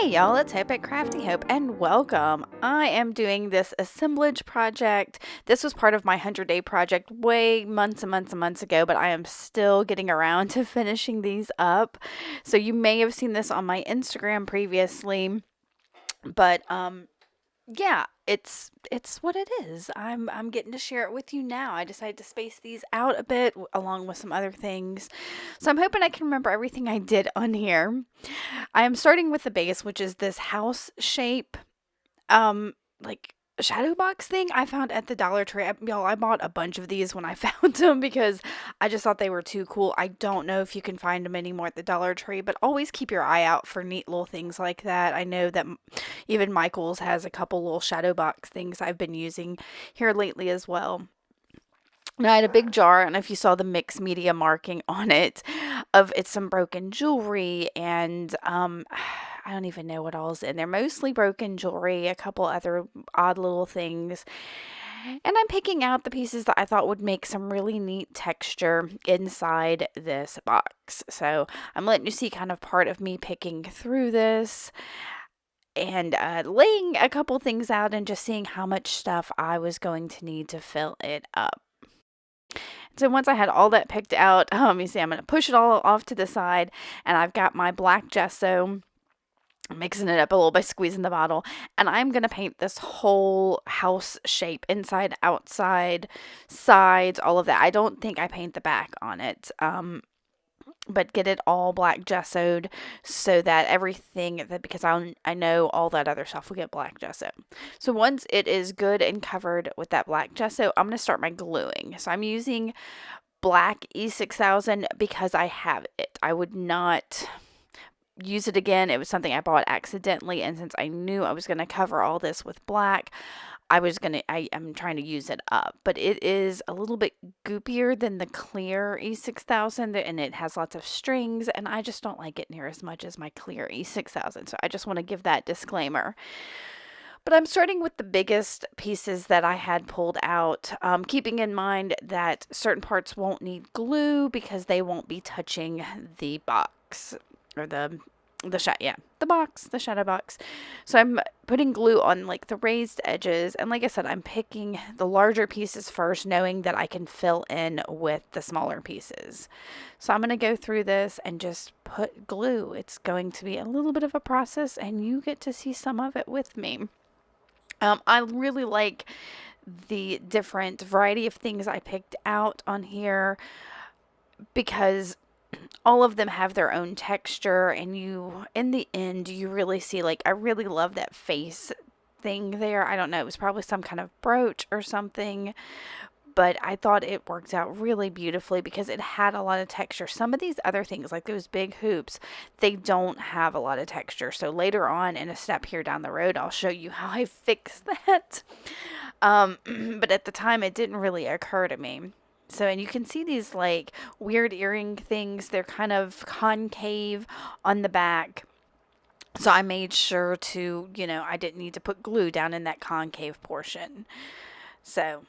Hey y'all, it's Hope at Crafty Hope and welcome. I am doing this assemblage project. This was part of my 100-day project way months and months and months ago, but I am still getting around to finishing these up. So you may have seen this on my Instagram previously, but yeah, it's what it is. I'm getting to share it with you now. I decided to space these out a bit along with some other things. So I'm hoping I can remember everything I did on here. I am starting with the base, which is this house shape, like shadow box thing I found at the Dollar Tree. Y'all, I bought a bunch of these when I found them because I just thought they were too cool. I don't know if you can find them anymore at the Dollar Tree, but always keep your eye out for neat little things like that. I know that even Michael's has a couple little shadow box things I've been using here lately as well. Now, I had a big jar, and if you saw the mixed media marking on it, of it's some broken jewelry and I don't even know what all's in there. Mostly broken jewelry, a couple other odd little things. And I'm picking out the pieces that I thought would make some really neat texture inside this box. So I'm letting you see kind of part of me picking through this and laying a couple things out and just seeing how much stuff I was going to need to fill it up. So once I had all that picked out, you see I'm going to push it all off to the side, and I've got my black gesso. I'm mixing it up a little by squeezing the bottle, and I'm going to paint this whole house shape, inside, outside, sides, all of that. I don't think I paint the back on it, but get it all black gessoed so that everything, because I know all that other stuff will get black gesso. So once it is good and covered with that black gesso, I'm going to start my gluing. So I'm using black E6000 because I have it. I would not use it again. It was something I bought accidentally, and since I knew I was going to cover all this with black, I am trying to use it up, but it is a little bit goopier than the clear E6000, and it has lots of strings, and I just don't like it near as much as my clear E6000, so I just want to give that disclaimer. But I'm starting with the biggest pieces that I had pulled out, keeping in mind that certain parts won't need glue because they won't be touching the box, or the shadow box. So I'm putting glue on like the raised edges, and like I said, I'm picking the larger pieces first, knowing that I can fill in with the smaller pieces. So I'm going to go through this and just put glue. It's going to be a little bit of a process, and you get to see some of it with me. I really like the different variety of things I picked out on here because all of them have their own texture, and in the end, you really see, like, I really love that face thing there. I don't know, it was probably some kind of brooch or something, but I thought it worked out really beautifully because it had a lot of texture. Some of these other things, like those big hoops, they don't have a lot of texture. So later on in a step here down the road, I'll show you how I fix that. But at the time, it didn't really occur to me. So, and you can see these like weird earring things. They're kind of concave on the back. So I made sure to, I didn't need to put glue down in that concave portion. So,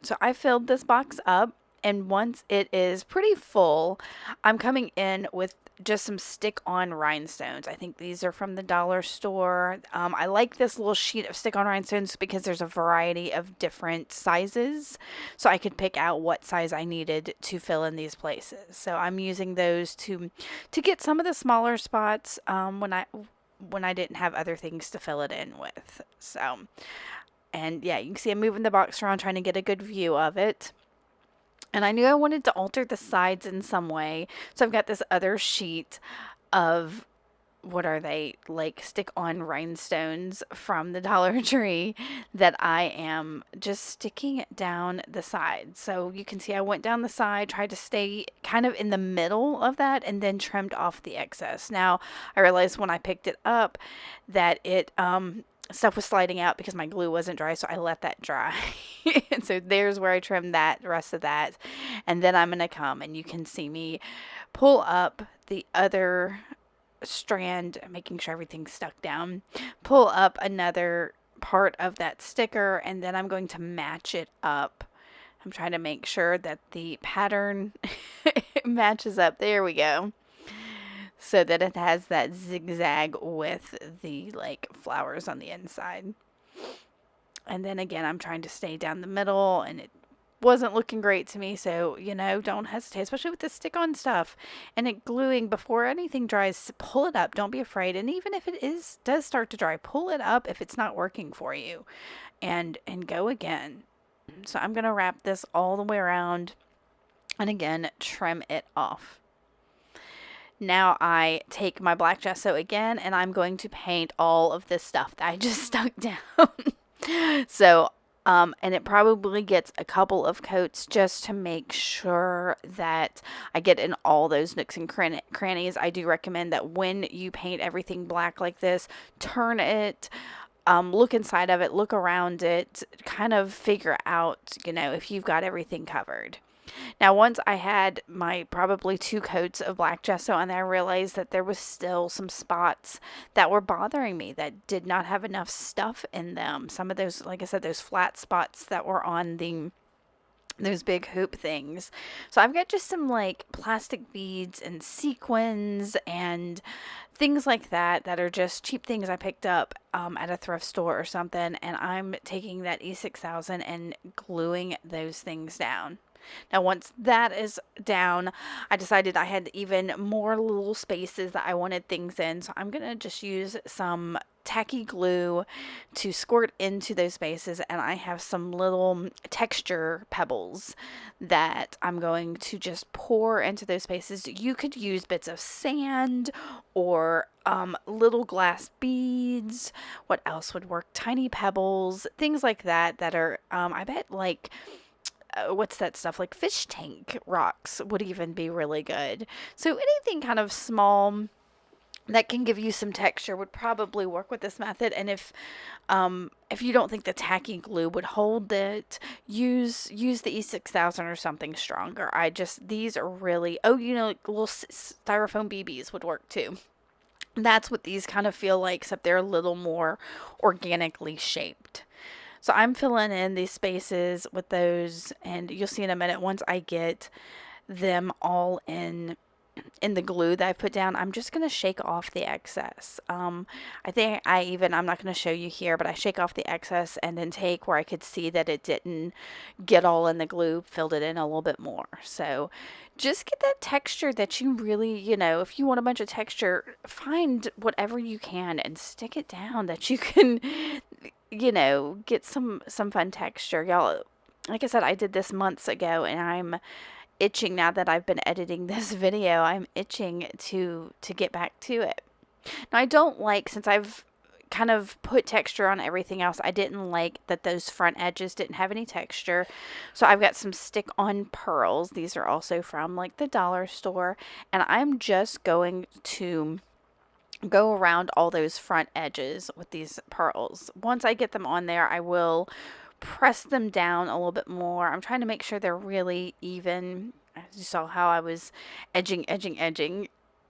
so I filled this box up, and once it is pretty full, I'm coming in with just some stick-on rhinestones. I think these are from the dollar store. I like this little sheet of stick-on rhinestones because there's a variety of different sizes, so I could pick out what size I needed to fill in these places. So I'm using those to get some of the smaller spots when I didn't have other things to fill it in with. So, and yeah, you can see I'm moving the box around trying to get a good view of it. And I knew I wanted to alter the sides in some way. So I've got this other sheet of, what are they, like stick-on rhinestones from the Dollar Tree that I am just sticking down the side. So you can see I went down the side, tried to stay kind of in the middle of that, and then trimmed off the excess. Now, I realized when I picked it up that stuff was sliding out because my glue wasn't dry, so I let that dry. And so there's where I trimmed the rest of that. And then I'm going to come, and you can see me pull up the other strand, making sure everything's stuck down, pull up another part of that sticker, and then I'm going to match it up. I'm trying to make sure that the pattern matches up. There we go. so that it has that zigzag with the like flowers on the inside. And then again, I'm trying to stay down the middle, and it wasn't looking great to me. So, don't hesitate, especially with the stick on stuff and it gluing before anything dries. Pull it up. Don't be afraid. And even if it does start to dry, pull it up if it's not working for you and go again. So I'm going to wrap this all the way around and again, trim it off. Now I take my black gesso again and I'm going to paint all of this stuff that I just stuck down. So, and it probably gets a couple of coats just to make sure that I get in all those nooks and crannies. I do recommend that when you paint everything black like this, turn it, look inside of it, look around it, kind of figure out, if you've got everything covered. Now, once I had my probably 2 coats of black gesso, and I realized that there was still some spots that were bothering me that did not have enough stuff in them. Some of those, like I said, those flat spots that were on those big hoop things. So I've got just some like plastic beads and sequins and things like that are just cheap things I picked up at a thrift store or something, and I'm taking that E6000 and gluing those things down. Now, once that is down, I decided I had even more little spaces that I wanted things in. So I'm going to just use some tacky glue to squirt into those spaces. And I have some little texture pebbles that I'm going to just pour into those spaces. You could use bits of sand or little glass beads. What else would work? Tiny pebbles, things like that are, I bet, like, what's that stuff, like fish tank rocks would even be really good. So anything kind of small that can give you some texture would probably work with this method. And if you don't think the tacky glue would hold it, use the E6000 or something stronger. These are really, little styrofoam BBs would work too. That's what these kind of feel like, except they're a little more organically shaped. So I'm filling in these spaces with those, and you'll see in a minute once I get them all in the glue that I've put down, I'm just going to shake off the excess. I'm not going to show you here, but I shake off the excess and then take where I could see that it didn't get all in the glue, filled it in a little bit more. So just get that texture that you really, if you want a bunch of texture, find whatever you can and stick it down that you can get some fun texture. Y'all, like I said, I did this months ago, and I'm itching now that I've been editing this video. I'm itching to get back to it. Now, I don't like, since I've kind of put texture on everything else, I didn't like that those front edges didn't have any texture. So I've got some stick-on pearls. These are also from like the dollar store, and I'm just going to go around all those front edges with these pearls. Once I get them on there, I will press them down a little bit more. I'm trying to make sure they're really even. As you saw how I was edging,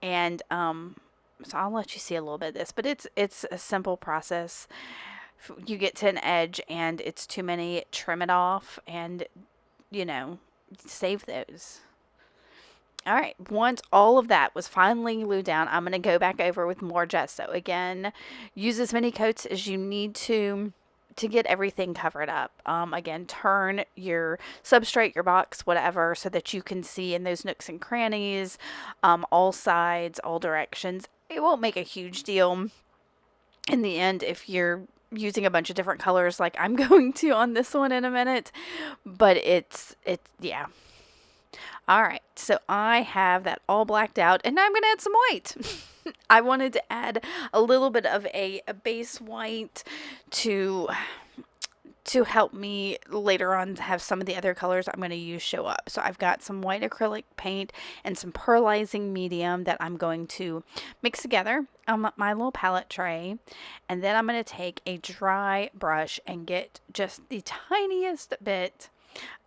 and so I'll let you see a little bit of this, but it's a simple process. You get to an edge and it's too many, trim it off and save those. All right, once all of that was finally glued down, I'm going to go back over with more gesso. Again, use as many coats as you need to get everything covered up. Again, turn your substrate, your box, whatever, so that you can see in those nooks and crannies, all sides, all directions. It won't make a huge deal in the end if you're using a bunch of different colors like I'm going to on this one in a minute, but yeah. All right, so I have that all blacked out, and now I'm going to add some white. I wanted to add a little bit of a base white to help me later on have some of the other colors I'm going to use show up. So I've got some white acrylic paint and some pearlizing medium that I'm going to mix together on my little palette tray. And then I'm going to take a dry brush and get just the tiniest bit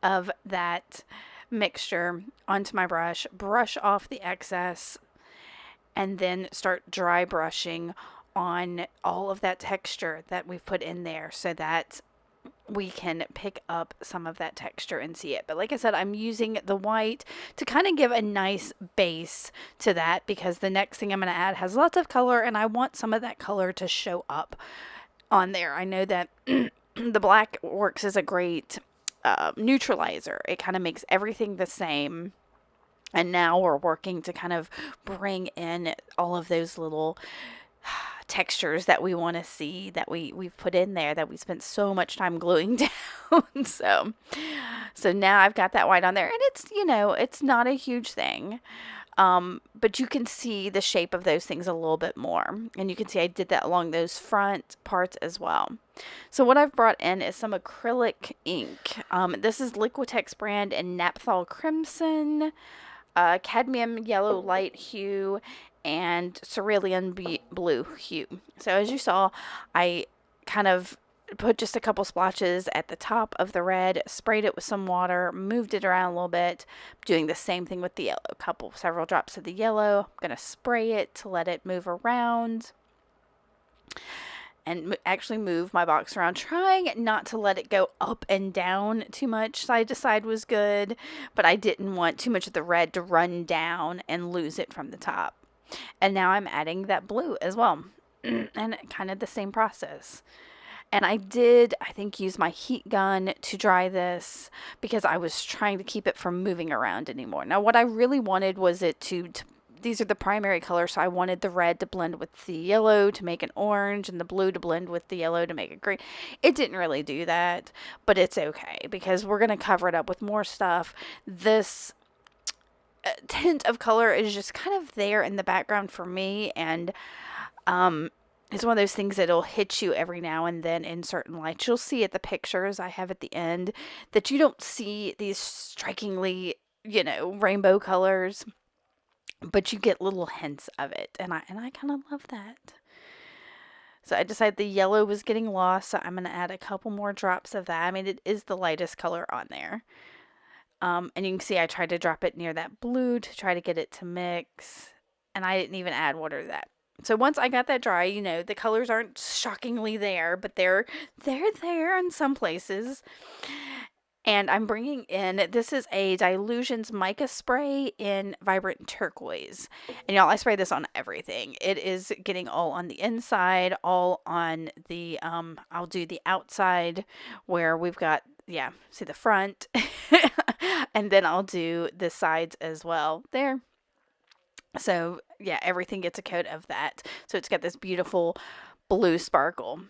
of that mixture onto my brush, brush off the excess, and then start dry brushing on all of that texture that we've put in there so that we can pick up some of that texture and see it. But like I said, I'm using the white to kind of give a nice base to that, because the next thing I'm going to add has lots of color and I want some of that color to show up on there. I know that the black works as a great neutralizer. It kind of makes everything the same. And now we're working to kind of bring in all of those little textures that we want to see, that we've put in there, that we spent so much time gluing down. So now I've got that white on there, and it's, it's not a huge thing. But you can see the shape of those things a little bit more. And you can see I did that along those front parts as well. So what I've brought in is some acrylic ink. This is Liquitex brand in Naphthol Crimson, cadmium yellow light hue, and cerulean blue hue. So as you saw, I kind of put just a couple splotches at the top of the red, sprayed it with some water, moved it around a little bit, doing the same thing with the yellow, several drops of the yellow. I'm going to spray it to let it move around and actually move my box around, trying not to let it go up and down too much. Side to side was good, but I didn't want too much of the red to run down and lose it from the top. And now I'm adding that blue as well, and kind of the same process. And I did, I think, use my heat gun to dry this because I was trying to keep it from moving around anymore. Now, what I really wanted was it to these are the primary colors, so I wanted the red to blend with the yellow to make an orange, and the blue to blend with the yellow to make a green. It didn't really do that, but it's okay because we're going to cover it up with more stuff. This tint of color is just kind of there in the background for me, and it's one of those things that'll hit you every now and then in certain lights. You'll see at the pictures I have at the end that you don't see these strikingly, rainbow colors, but you get little hints of it, and I kind of love that. So I decided the yellow was getting lost, so I'm going to add a couple more drops of that. I mean, it is the lightest color on there. And you can see I tried to drop it near that blue to try to get it to mix, and I didn't even add water to that. So once I got that dry, the colors aren't shockingly there, but they're there in some places. And I'm bringing in, this is a Dilutions Mica Spray in Vibrant Turquoise. And y'all, I spray this on everything. It is getting all on the inside, all on the, I'll do the outside where we've got, see the front. And then I'll do the sides as well there. So yeah, everything gets a coat of that. So it's got this beautiful blue sparkle.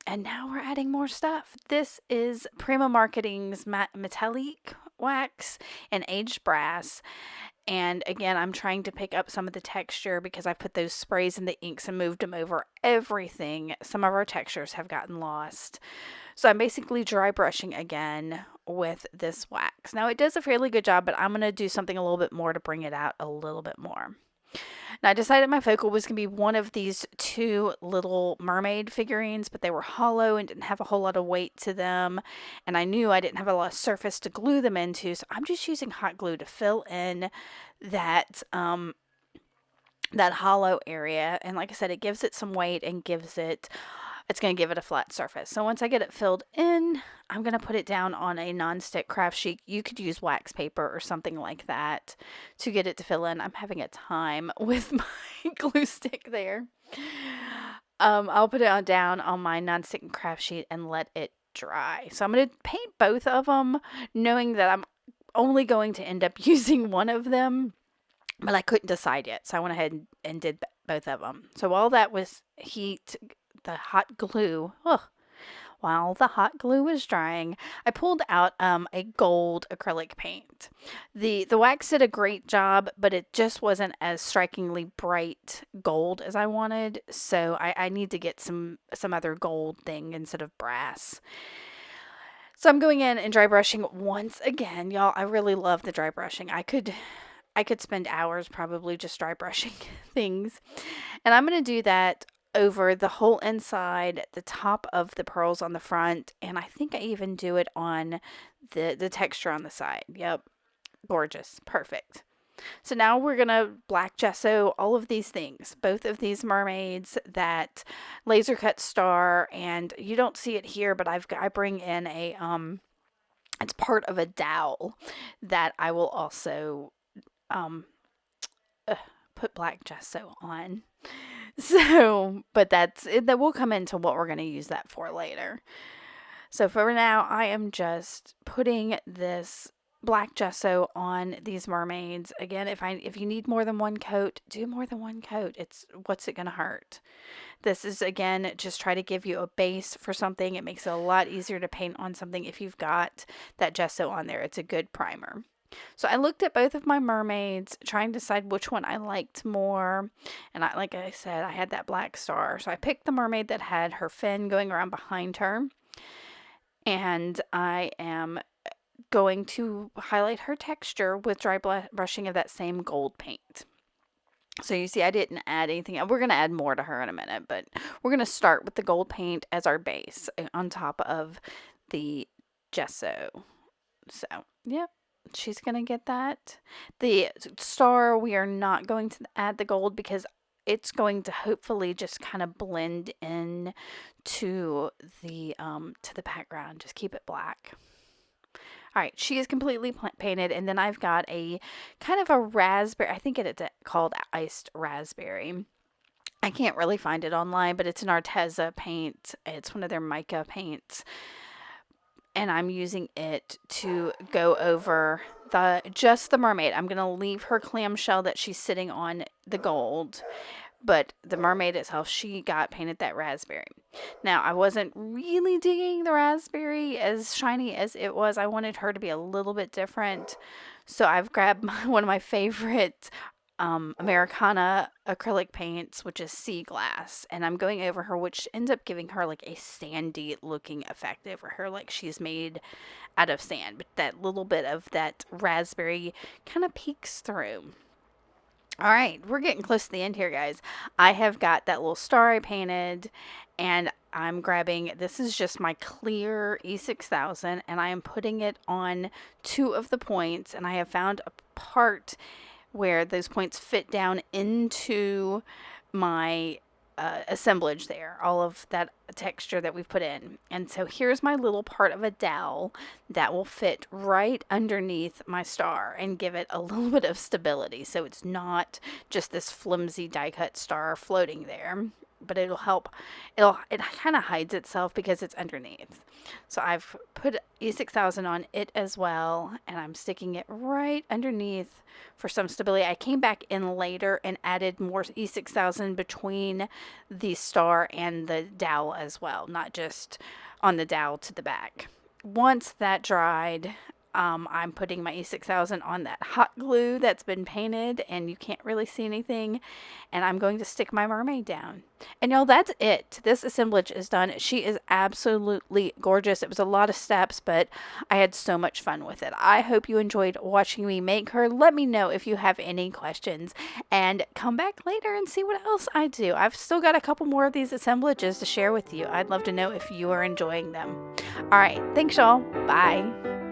And now we're adding more stuff. This is Prima Marketing's Metallic Wax and Aged Brass. And again, I'm trying to pick up some of the texture because I put those sprays in the inks and moved them over everything. Some of our textures have gotten lost. So I'm basically dry brushing again with this wax. Now it does a fairly good job, but I'm going to do something a little bit more to bring it out a little bit more. Now I decided my focal was going to be one of these two little mermaid figurines, but they were hollow and didn't have a whole lot of weight to them. And I knew I didn't have a lot of surface to glue them into, so I'm just using hot glue to fill in that that hollow area. And like I said, it gives it some weight and it's going to give it a flat surface. So once I get it filled in, I'm going to put it down on a nonstick craft sheet. You could use wax paper or something like that to get it to fill in. I'm having a time with my glue stick there. I'll put it down on my nonstick craft sheet and let it dry. So I'm going to paint both of them, knowing that I'm only going to end up using one of them, but I couldn't decide yet. So I went ahead and did both of them. So while that was the hot glue, while the hot glue was drying, I pulled out a gold acrylic paint. The wax did a great job, but it just wasn't as strikingly bright gold as I wanted. So I need to get some other gold thing instead of brass. So I'm going in and dry brushing once again. Y'all, I really love the dry brushing. I could spend hours probably just dry brushing things. And I'm going to do that over the whole inside, the top of the pearls on the front, and I think I even do it on the texture on the side. Yep. Gorgeous. Perfect. So now we're going to black gesso all of these things, both of these mermaids, that laser cut star, and you don't see it here, but I bring in a, it's part of a dowel that I will also, um, put black gesso on. So, but that's it, that will come into what we're going to use that for later. So for now, I am just putting this black gesso on these mermaids. Again, if you need more than one coat, do more than one coat. What's it going to hurt? This is, again, just try to give you a base for something. It makes it a lot easier to paint on something if you've got that gesso on there. It's a good primer. So I looked at both of my mermaids, trying to decide which one I liked more. And like I said, I had that black star. So I picked the mermaid that had her fin going around behind her. And I am going to highlight her texture with dry brushing of that same gold paint. So you see, I didn't add anything. We're going to add more to her in a minute, but we're going to start with the gold paint as our base on top of the gesso. So, yep, she's going to get that. The star, we are not going to add the gold because it's going to hopefully just kind of blend in to the background. Just keep it black. All right, she is completely painted, and then I've got a kind of a raspberry. I think it's called iced raspberry. I can't really find it online, but it's an Arteza paint. It's one of their mica paints, and I'm using it to go over just the mermaid. I'm gonna leave her clamshell that she's sitting on the gold. But the mermaid itself, she got painted that raspberry. Now, I wasn't really digging the raspberry as shiny as it was. I wanted her to be a little bit different. So I've grabbed one of my favorite Americana acrylic paints, which is Sea Glass. And I'm going over her, which ends up giving her like a sandy looking effect over her, like she's made out of sand. But that little bit of that raspberry kind of peeks through. All right, we're getting close to the end here, guys. I have got that little star I painted, and I'm grabbing, this is just my clear E6000, and I am putting it on two of the points, and I have found a part where those points fit down into my assemblage there, all of that texture that we've put in. And so here's my little part of a dowel that will fit right underneath my star and give it a little bit of stability, so it's not just this flimsy die cut star floating there, but it'll help. It kind of hides itself because it's underneath. So I've put E6000 on it as well, and I'm sticking it right underneath for some stability. I came back in later and added more E6000 between the star and the dowel as well, not just on the dowel to the back. Once that dried, I'm putting my E6000 on that hot glue that's been painted, and you can't really see anything, and I'm going to stick my mermaid down. And y'all, that's it. This assemblage is done. She is absolutely gorgeous. It was a lot of steps, but I had so much fun with it. I hope you enjoyed watching me make her. Let me know if you have any questions, and come back later and see what else I do. I've still got a couple more of these assemblages to share with you. I'd love to know if you are enjoying them. All right, thanks y'all. Bye.